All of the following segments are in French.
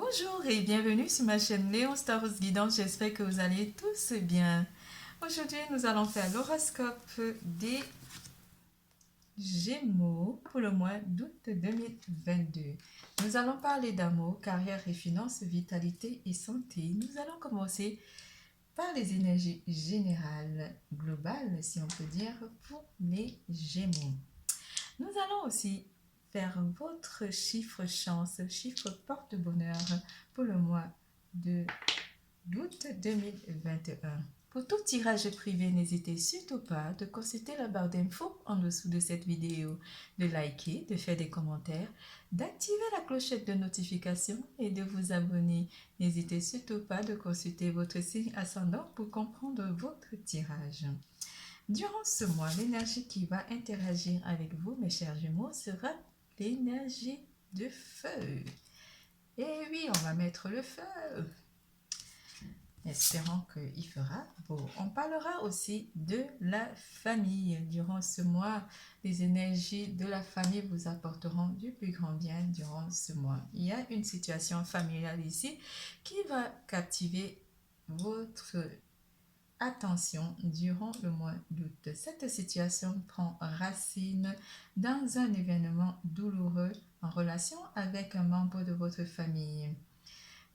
Bonjour et bienvenue sur ma chaîne Léon Stars Guidance, j'espère que vous allez tous bien. Aujourd'hui, nous allons faire l'horoscope des Gémeaux pour le mois d'août 2022. Nous allons parler d'amour, carrière et finances, vitalité et santé. Nous allons commencer par les énergies générales, globales, si on peut dire, pour les Gémeaux. Nous allons aussi faire votre chiffre chance, chiffre porte-bonheur pour le mois d'août 2021. Pour tout tirage privé, n'hésitez surtout pas de consulter la barre d'infos en dessous de cette vidéo, de liker, de faire des commentaires, d'activer la clochette de notification et de vous abonner. N'hésitez surtout pas de consulter votre signe ascendant pour comprendre votre tirage. Durant ce mois, l'énergie qui va interagir avec vous, mes chers Gémeaux, sera l'énergie de feu. Et oui, on va mettre le feu. Espérons qu'il fera beau. On parlera aussi de la famille. Durant ce mois, les énergies de la famille vous apporteront du plus grand bien durant ce mois. Il y a une situation familiale ici qui va captiver votre attention durant le mois d'août. Cette situation prend racine dans un événement douloureux en relation avec un membre de votre famille.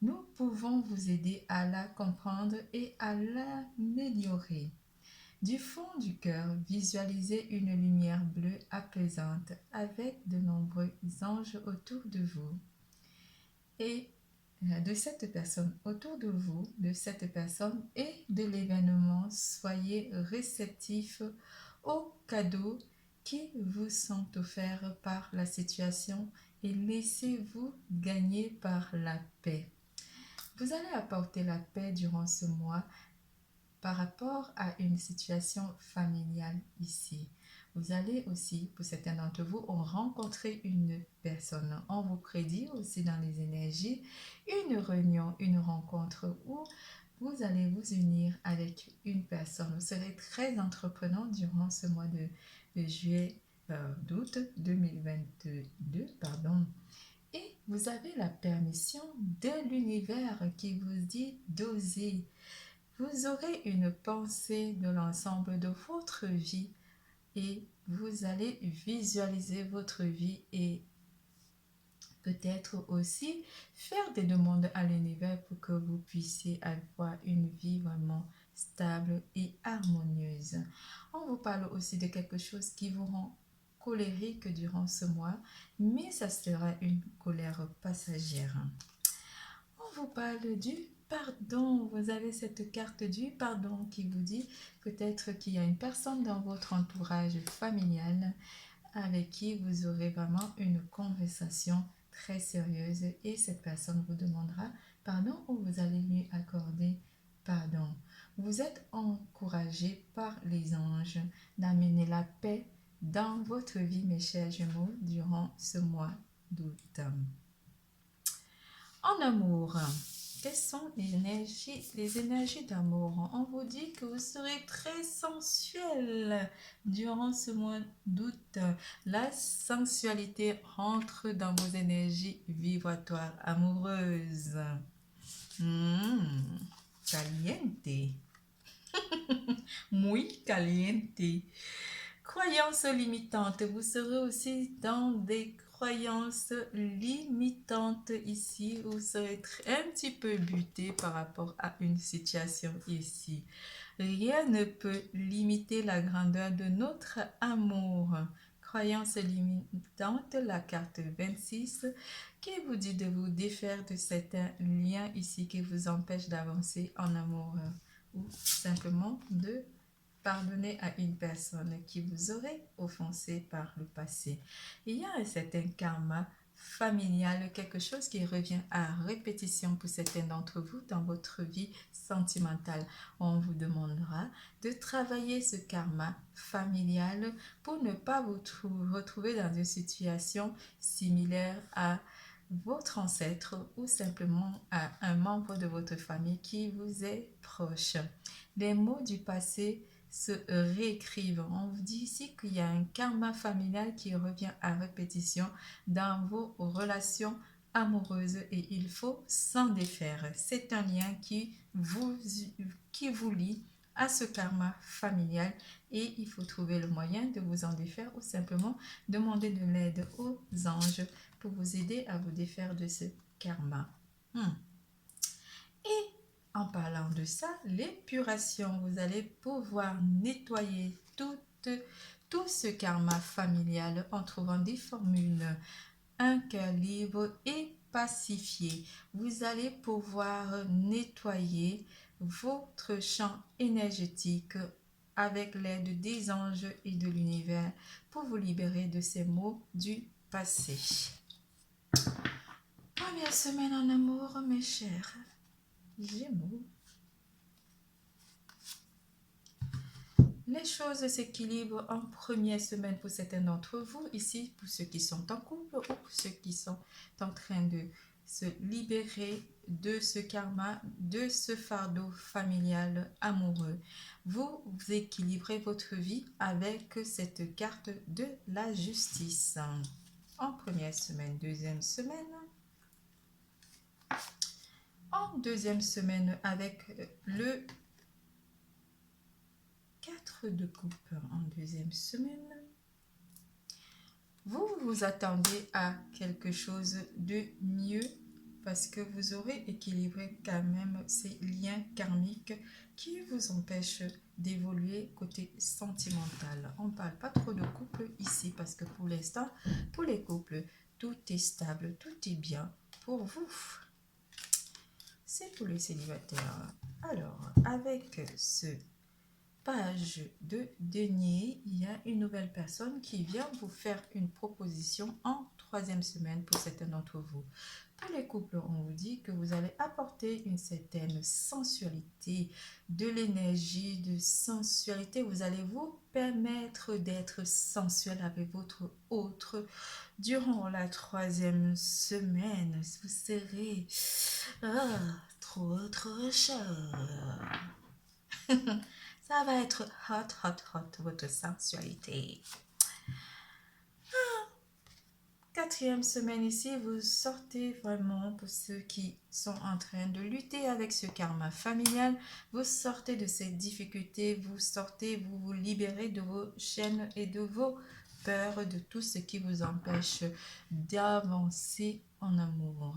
Nous pouvons vous aider à la comprendre et à l'améliorer. Du fond du cœur, visualisez une lumière bleue apaisante avec de nombreux anges autour de vous. Et de cette personne autour de vous, de cette personne et de l'événement, soyez réceptifs aux cadeaux qui vous sont offerts par la situation et laissez-vous gagner par la paix. Vous allez apporter la paix durant ce mois par rapport à une situation familiale ici. Vous allez aussi, pour certains d'entre vous, rencontrer une personne. On vous prédit aussi dans les énergies une réunion, une rencontre où vous allez vous unir avec une personne. Vous serez très entreprenant durant ce mois de juillet, d'août 2022, pardon. Et vous avez la permission de l'univers qui vous dit d'oser. Vous aurez une pensée de l'ensemble de votre vie et vous allez visualiser votre vie et peut-être aussi faire des demandes à l'univers pour que vous puissiez avoir une vie vraiment stable et harmonieuse. On vous parle aussi de quelque chose qui vous rend colérique durant ce mois, mais ça sera une colère passagère. On vous parle du pardon. Vous avez cette carte du pardon qui vous dit peut-être qu'il y a une personne dans votre entourage familial avec qui vous aurez vraiment une conversation très sérieuse et cette personne vous demandera pardon ou vous allez lui accorder pardon. Vous êtes encouragé par les anges d'amener la paix dans votre vie, mes chers Gémeaux, durant ce mois d'août. En amour, quelles sont les énergies d'amour? On vous dit que vous serez très sensuel durant ce mois d'août. La sensualité rentre dans vos énergies vibratoires amoureuses. Caliente. Muy caliente. Croyances limitantes. Vous serez aussi dans des croyances limitantes ici. Vous serez un petit peu buté par rapport à une situation ici. Rien ne peut limiter la grandeur de notre amour. Croyances limitantes, la carte 26 qui vous dit de vous défaire de certains liens ici qui vous empêchent d'avancer en amour ou simplement de pardonner à une personne qui vous aurait offensé par le passé. Il y a un certain karma familial, quelque chose qui revient à répétition pour certains d'entre vous dans votre vie sentimentale. On vous demandera de travailler ce karma familial pour ne pas vous retrouver dans une situation similaire à votre ancêtre ou simplement à un membre de votre famille qui vous est proche. Les mots du passé se réécrivent. On vous dit ici qu'il y a un karma familial qui revient à répétition dans vos relations amoureuse et il faut s'en défaire. C'est un lien qui vous lie à ce karma familial et il faut trouver le moyen de vous en défaire ou simplement demander de l'aide aux anges pour vous aider à vous défaire de ce karma. Et en parlant de ça, l'épuration, vous allez pouvoir nettoyer tout ce karma familial en trouvant des formules, un cœur libre et pacifié. Vous allez pouvoir nettoyer votre champ énergétique avec l'aide des anges et de l'univers pour vous libérer de ces maux du passé. Première semaine en amour, mes chers Gémeaux. Les choses s'équilibrent en première semaine pour certains d'entre vous. Ici, pour ceux qui sont en couple ou pour ceux qui sont en train de se libérer de ce karma, de ce fardeau familial amoureux. Vous équilibrez votre vie avec cette carte de la justice. En première semaine, deuxième semaine. En deuxième semaine avec le 4 de coupe en deuxième semaine, vous vous attendez à quelque chose de mieux parce que vous aurez équilibré quand même ces liens karmiques qui vous empêchent d'évoluer côté sentimental. On ne parle pas trop de couple ici parce que pour l'instant, pour les couples, tout est stable, tout est bien pour vous. C'est pour les célibataires. Alors, avec ce page de denier, il y a une nouvelle personne qui vient vous faire une proposition en troisième semaine pour certains d'entre vous. Pour les couples, on vous dit que vous allez apporter une certaine sensualité, de l'énergie, de sensualité. Vous allez vous permettre d'être sensuel avec votre autre. Durant la troisième semaine, vous serez trop chaud. Ça va être hot, votre sensualité. Quatrième semaine ici, vous sortez vraiment, pour ceux qui sont en train de lutter avec ce karma familial, vous sortez de ces difficultés, vous sortez, vous vous libérez de vos chaînes et de vos peurs, de tout ce qui vous empêche d'avancer en amour.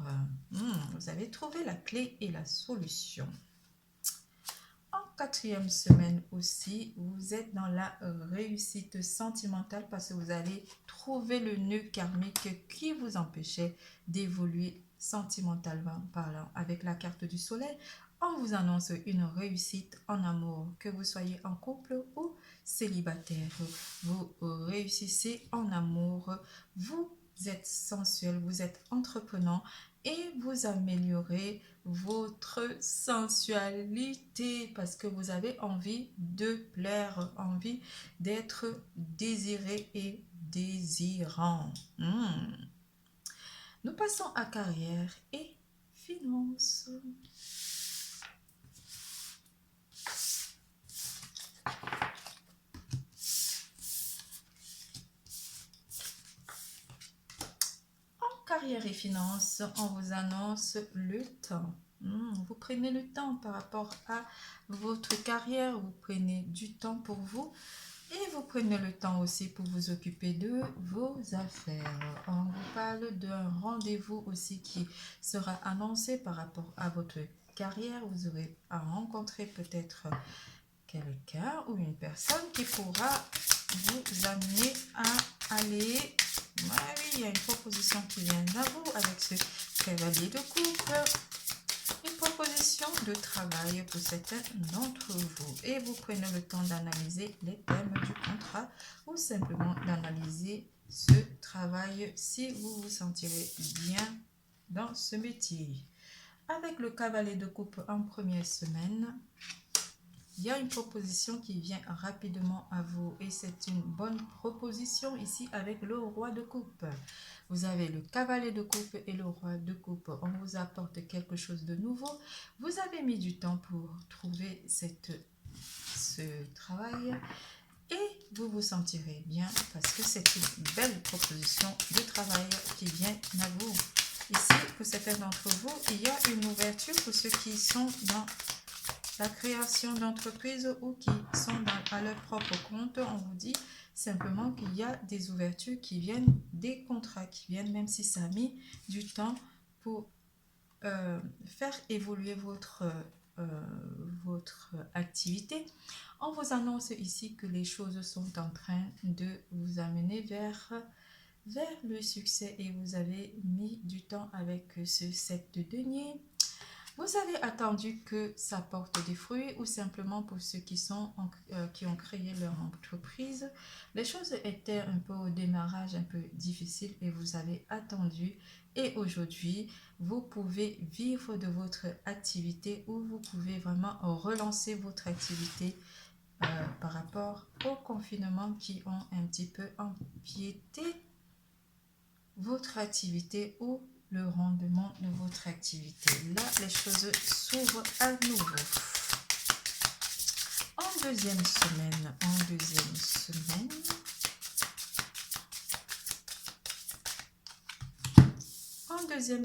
Vous avez trouvé la clé et la solution. Quatrième semaine aussi, vous êtes dans la réussite sentimentale parce que vous allez trouver le nœud karmique qui vous empêchait d'évoluer sentimentalement parlant. Avec la carte du soleil, on vous annonce une réussite en amour, que vous soyez en couple ou célibataire. Vous réussissez en amour, vous êtes sensuel, vous êtes entreprenant et vous améliorez votre sensualité parce que vous avez envie de plaire, envie d'être désiré et désirant. Nous passons à carrière et finances. Carrière et finances, on vous annonce le temps. Vous prenez le temps par rapport à votre carrière, vous prenez du temps pour vous et vous prenez le temps aussi pour vous occuper de vos affaires. On vous parle d'un rendez-vous aussi qui sera annoncé par rapport à votre carrière. Vous aurez à rencontrer peut-être quelqu'un ou une personne qui pourra vous amener à aller. Oui, il y a une proposition qui vient à vous avec ce cavalier de coupe. Une proposition de travail pour certains d'entre vous. Et vous prenez le temps d'analyser les thèmes du contrat ou simplement d'analyser ce travail si vous vous sentirez bien dans ce métier. Avec le cavalier de coupe en première semaine, il y a une proposition qui vient rapidement à vous et c'est une bonne proposition ici avec le roi de coupe. Vous avez le cavalier de coupe et le roi de coupe. On vous apporte quelque chose de nouveau. Vous avez mis du temps pour trouver ce travail et vous vous sentirez bien parce que c'est une belle proposition de travail qui vient à vous. Ici, pour certains d'entre vous, il y a une ouverture pour ceux qui sont dans la création d'entreprise ou qui sont à leur propre compte. On vous dit simplement qu'il y a des ouvertures qui viennent, des contrats qui viennent, même si ça a mis du temps pour faire évoluer votre activité. On vous annonce ici que les choses sont en train de vous amener vers le succès et vous avez mis du temps avec ce 7 de denier. Vous avez attendu que ça porte des fruits ou simplement pour ceux qui ont créé leur entreprise. Les choses étaient un peu au démarrage, un peu difficiles et vous avez attendu. Et aujourd'hui, vous pouvez vivre de votre activité ou vous pouvez vraiment relancer votre activité par rapport au confinement qui ont un petit peu empiété votre activité ou le rendement de votre activité. Là, les choses s'ouvrent à nouveau. En deuxième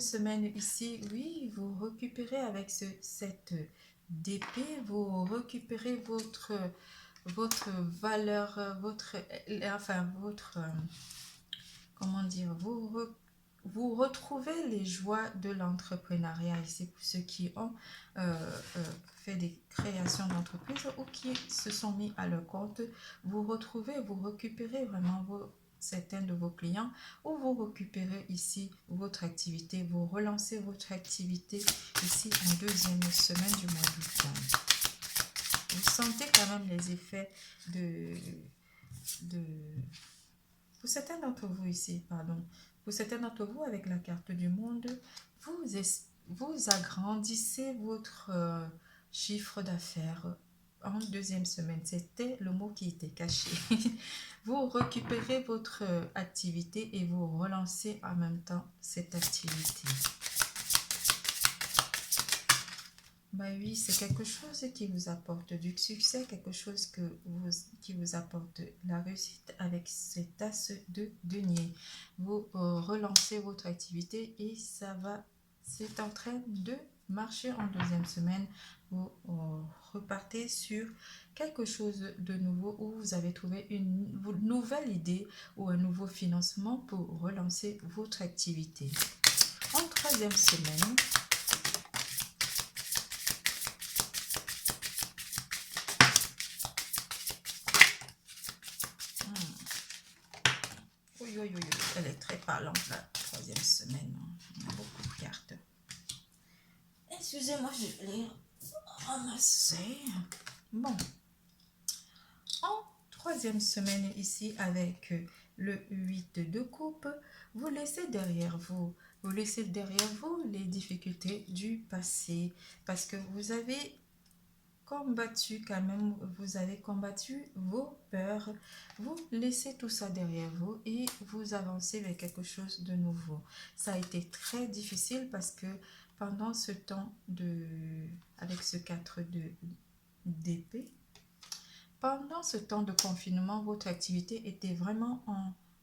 semaine ici, oui, vous récupérez avec cette d'épée, vous récupérez votre valeur, comment dire, vous retrouvez les joies de l'entrepreneuriat ici pour ceux qui ont fait des créations d'entreprise ou qui se sont mis à leur compte. Vous récupérez vraiment certains de vos clients ou vous récupérez ici votre activité, vous relancez votre activité ici en deuxième semaine du mois d'août. Vous sentez quand même les effets pour certains d'entre vous ici, pour certains d'entre vous avec la carte du monde, vous agrandissez votre chiffre d'affaires en deuxième semaine. C'était le mot qui était caché. Vous récupérez votre activité et vous relancez en même temps cette activité. Ben oui, c'est quelque chose qui vous apporte du succès, quelque chose qui vous apporte la réussite avec cet as de denier. Vous relancez votre activité et c'est en train de marcher en deuxième semaine. Vous repartez sur quelque chose de nouveau où vous avez trouvé une nouvelle idée ou un nouveau financement pour relancer votre activité. En troisième semaine, elle est très parlante la troisième semaine. On a beaucoup de cartes. Excusez-moi, je vais les ramasser. Bon. En troisième semaine ici avec le 8 de coupe, vous laissez derrière vous. Vous laissez derrière vous les difficultés du passé parce que vous avez combattu quand même, vous avez combattu vos peurs, vous laissez tout ça derrière vous et vous avancez vers quelque chose de nouveau. Ça a été très difficile parce que pendant ce temps avec ce 4 d'épée, pendant ce temps de confinement, votre activité était vraiment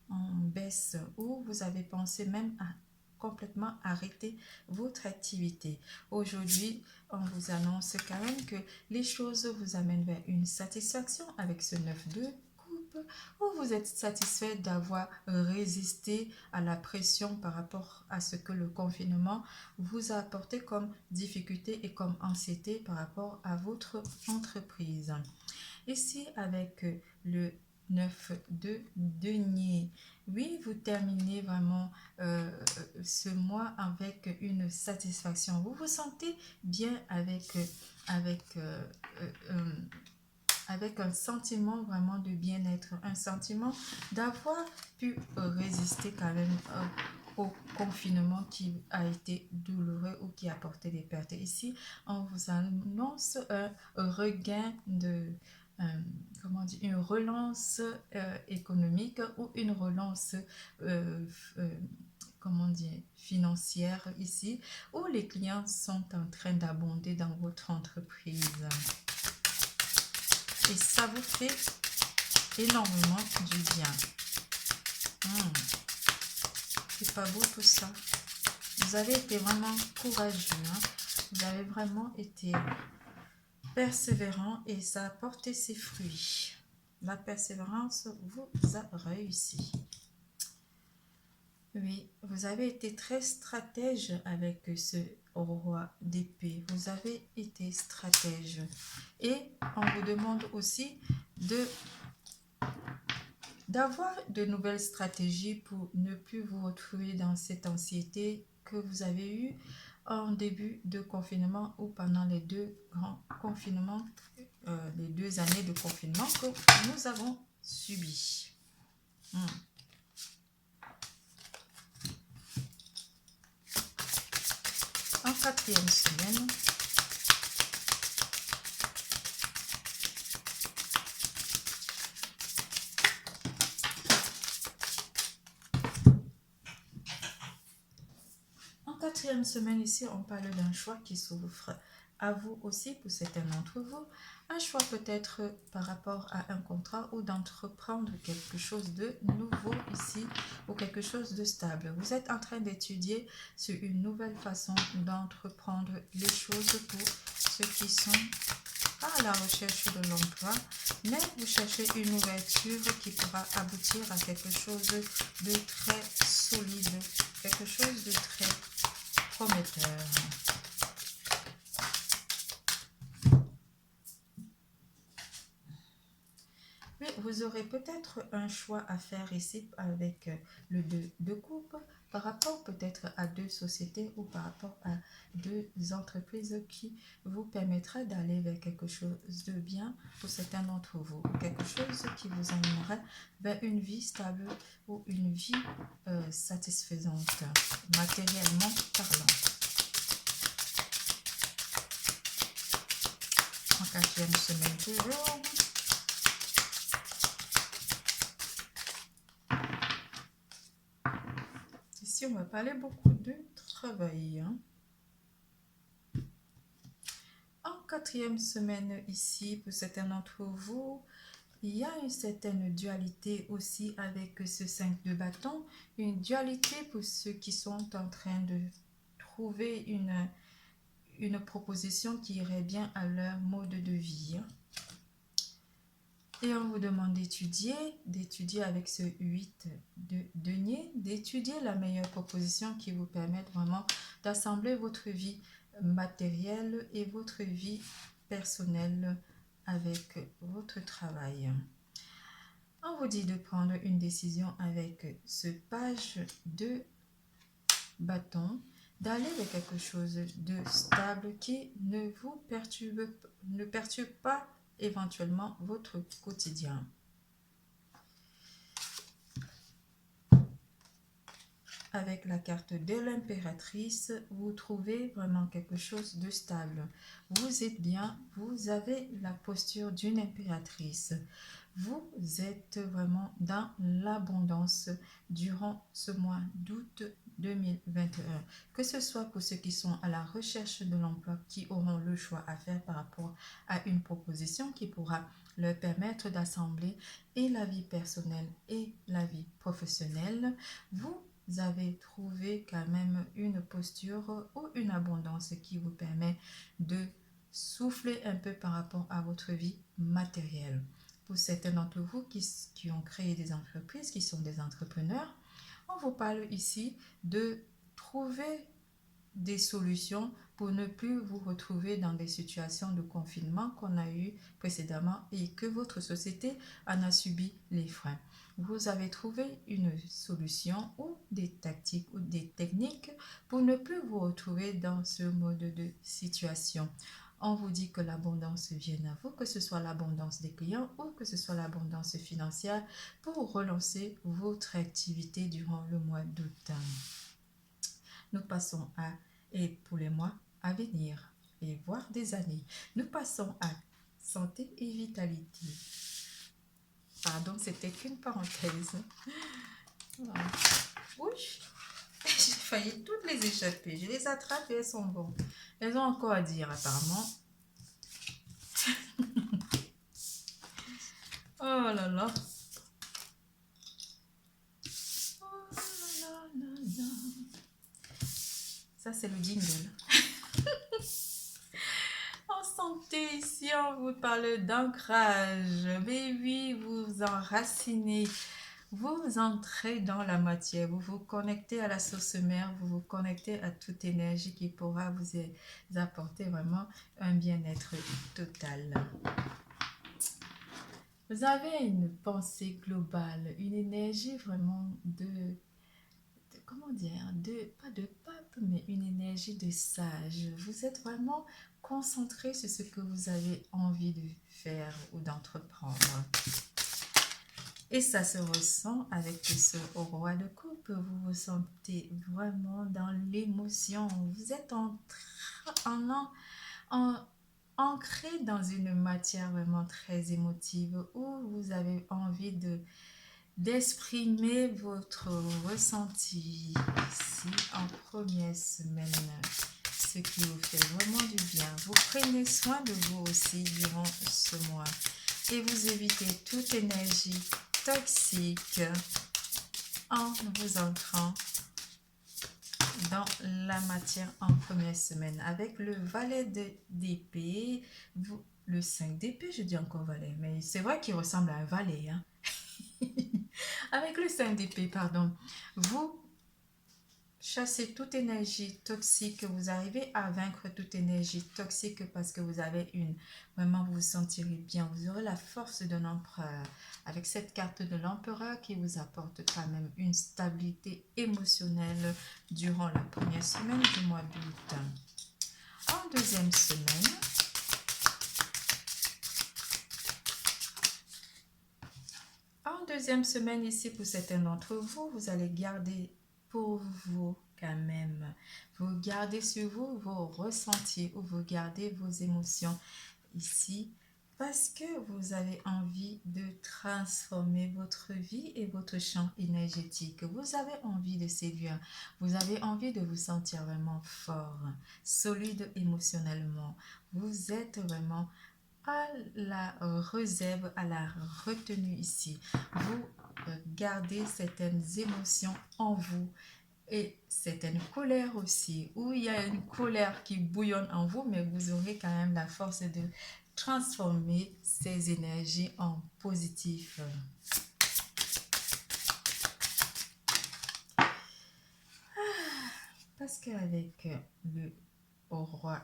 en baisse ou vous avez pensé même à complètement arrêter votre activité. Aujourd'hui, on vous annonce quand même que les choses vous amènent vers une satisfaction avec ce 9 de coupe où vous êtes satisfait d'avoir résisté à la pression par rapport à ce que le confinement vous a apporté comme difficulté et comme anxiété par rapport à votre entreprise. Ici, avec le 9 de denier, oui, vous terminez vraiment ce mois avec une satisfaction. Vous vous sentez bien avec un sentiment vraiment de bien-être, un sentiment d'avoir pu résister quand même au confinement qui a été douloureux ou qui a apporté des pertes. Ici, on vous annonce un regain une relance économique ou une relance financière ici, où les clients sont en train d'abonder dans votre entreprise. Et ça vous fait énormément du bien. C'est pas beau tout ça. Vous avez été vraiment courageux. Hein? Vous avez vraiment été persévérant et ça a porté ses fruits. La persévérance vous a réussi. Oui, vous avez été très stratège avec ce roi d'épée. Vous avez été stratège. Et on vous demande aussi d'avoir de nouvelles stratégies pour ne plus vous retrouver dans cette anxiété que vous avez eue en début de confinement ou pendant les deux grands confinements, les 2 années de confinement que nous avons subis. En 4e semaine, ici, on parle d'un choix qui s'offre à vous aussi pour certains d'entre vous. Un choix peut-être par rapport à un contrat ou d'entreprendre quelque chose de nouveau ici ou quelque chose de stable. Vous êtes en train d'étudier sur une nouvelle façon d'entreprendre les choses pour ceux qui sont à la recherche de l'emploi, mais vous cherchez une ouverture qui pourra aboutir à quelque chose de très solide, quelque chose de très prometteur. Mais vous aurez peut-être un choix à faire ici avec le 2 de coupe par rapport peut-être à 2 sociétés ou par rapport à 2 entreprises qui vous permettra d'aller vers quelque chose de bien pour certains d'entre vous. Quelque chose qui vous amènera vers une vie stable ou une vie satisfaisante, matériellement parlant. En 4e semaine toujours. Ici, on va parler beaucoup de travail. Hein. En 4e semaine ici, pour certains d'entre vous, il y a une certaine dualité aussi avec ce 5 de bâton. Une dualité pour ceux qui sont en train de trouver une proposition qui irait bien à leur mode de vie. Et on vous demande d'étudier avec ce 8 de denier, d'étudier la meilleure proposition qui vous permette vraiment d'assembler votre vie matérielle et votre vie personnelle avec votre travail. On vous dit de prendre une décision avec ce page de bâton, d'aller vers quelque chose de stable qui ne vous perturbe pas éventuellement votre quotidien. Avec la carte de l'impératrice, vous trouvez vraiment quelque chose de stable. Vous êtes bien, vous avez la posture d'une impératrice. Vous êtes vraiment dans l'abondance durant ce mois d'août 2021. Que ce soit pour ceux qui sont à la recherche de l'emploi, qui auront le choix à faire par rapport à une proposition qui pourra leur permettre d'assembler et la vie personnelle et la vie professionnelle, vous avez trouvé quand même une posture ou une abondance qui vous permet de souffler un peu par rapport à votre vie matérielle. Pour certains d'entre vous qui ont créé des entreprises, qui sont des entrepreneurs, on vous parle ici de trouver des solutions pour ne plus vous retrouver dans des situations de confinement qu'on a eu précédemment et que votre société en a subi les freins. Vous avez trouvé une solution ou des tactiques ou des techniques pour ne plus vous retrouver dans ce mode de situation. On vous dit que l'abondance vient à vous, que ce soit l'abondance des clients ou que ce soit l'abondance financière pour relancer votre activité durant le mois d'août. Nous passons à, et pour les mois à venir, et voire des années, nous passons à santé et vitalité. Pardon, c'était qu'une parenthèse. Oui, j'ai failli toutes les échapper. Je les attrape et elles sont bonnes. Elles ont encore à dire apparemment. Oh là là. Ça, c'est le jingle. En santé, ici, on vous parle d'ancrage. Mais oui, vous enracinez, vous entrez dans la matière, vous vous connectez à la source mère, vous vous connectez à toute énergie qui pourra vous apporter vraiment un bien-être total. Vous avez une pensée globale, une énergie vraiment comment dire, pas de pape, mais une énergie de sage. Vous êtes vraiment concentré sur ce que vous avez envie de faire ou d'entreprendre. Et ça se ressent avec ce roi de coupe. Vous vous sentez vraiment dans l'émotion. Vous êtes ancré dans une matière vraiment très émotive où vous avez envie d'exprimer votre ressenti ici en première semaine, ce qui vous fait vraiment du bien. Vous prenez soin de vous aussi durant ce mois et vous évitez toute énergie toxique en vous ancrant dans la matière en première semaine. Avec le valet d'épée, le 5 d'épée, je dis encore valet, mais c'est vrai qu'il ressemble à un valet, hein. Avec le 5 d'épée, pardon, vous chassez toute énergie toxique, vous arrivez à vaincre toute énergie toxique parce que vous avez vraiment vous vous sentirez bien, vous aurez la force d'un empereur. Avec cette carte de l'empereur qui vous apporte quand même une stabilité émotionnelle durant la première semaine du mois d'août. En deuxième semaine, ici, pour certains d'entre vous, vous allez garder pour vous quand même. Vous gardez sur vous vos ressentis ou vous gardez vos émotions ici parce que vous avez envie de transformer votre vie et votre champ énergétique. Vous avez envie de séduire. Vous avez envie de vous sentir vraiment fort, solide émotionnellement. Vous êtes vraiment à la réserve, à la retenue ici. Vous gardez certaines émotions en vous et certaines colères aussi, où il y a une colère qui bouillonne en vous, mais vous aurez quand même la force de transformer ces énergies en positif. Parce qu'avec le roi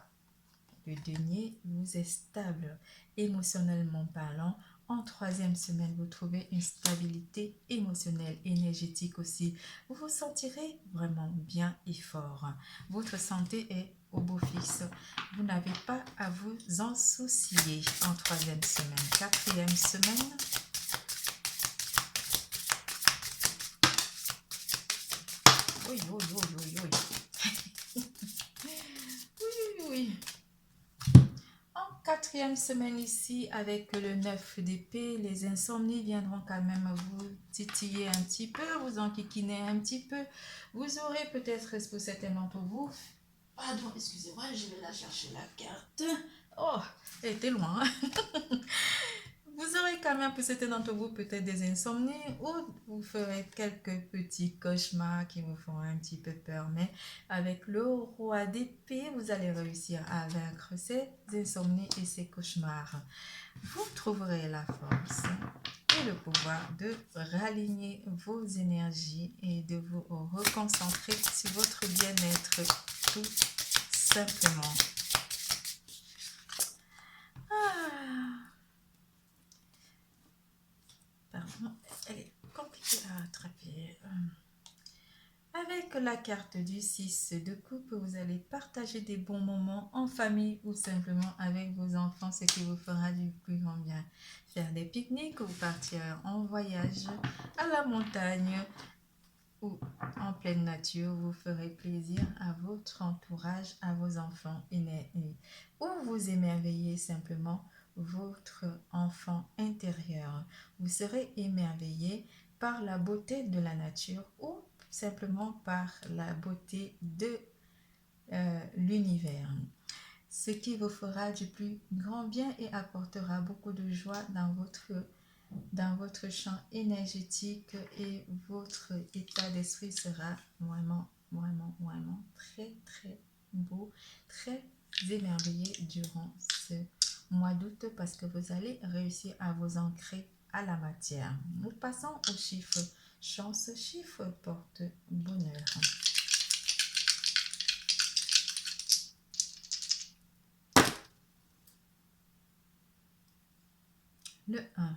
de denier, vous êtes stable émotionnellement parlant. En troisième semaine, vous trouvez une stabilité émotionnelle, énergétique aussi. Vous vous sentirez vraiment bien et fort. Votre santé est au beau fixe. Vous n'avez pas à vous en soucier en troisième semaine. Quatrième semaine, oui, oui, oui, oui, oui. Oui, oui. En quatrième semaine ici, avec le 9 d'épée, les insomnies viendront quand même vous titiller un petit peu, vous enquiquiner un petit peu. Vous aurez peut-être, pour certains d'entre vous, pardon, excusez-moi, je vais la chercher la carte. Oh, elle était loin. Vous aurez quand même, pour certains d'entre vous, peut-être des insomnies ou vous ferez quelques petits cauchemars qui vous font un petit peu peur. Mais avec le roi d'épée, vous allez réussir à vaincre ces insomnies et ces cauchemars. Vous trouverez la force et le pouvoir de raligner vos énergies et de vous reconcentrer sur votre bien-être tout simplement. Pardon, elle est compliquée à attraper. Avec la carte du 6 de coupe, vous allez partager des bons moments en famille ou simplement avec vos enfants, ce qui vous fera du plus grand bien. Faire des pique-niques ou partir en voyage à la montagne ou en pleine nature, vous ferez plaisir à votre entourage, à vos enfants ou vous émerveillez simplement votre enfant intérieur. Vous serez émerveillé par la beauté de la nature ou simplement par la beauté de l'univers. Ce qui vous fera du plus grand bien et apportera beaucoup de joie dans votre champ énergétique et votre état d'esprit sera vraiment vraiment, vraiment très, très beau, très émerveillé durant ce mois d'août parce que vous allez réussir à vous ancrer à la matière. Nous passons au chiffre chance, chiffre porte bonheur. Le 1,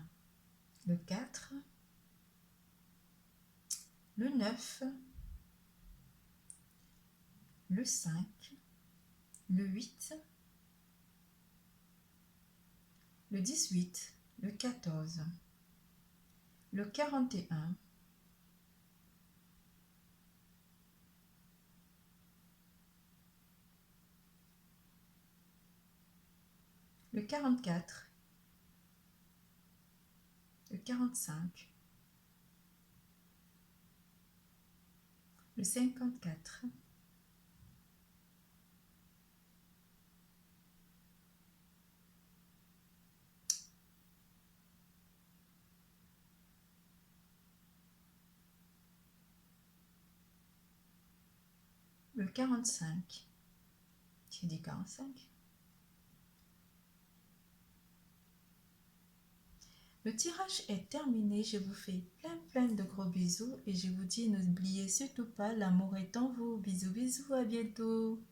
le 4, le 9, le 5, le 8, le 18, le 14, le 41, le 44, le 45, le 54, le 45. J'ai dit 45. Le tirage est terminé. Je vous fais plein de gros bisous et je vous dis n'oubliez surtout pas, l'amour est en vous. Bisous, bisous, à bientôt.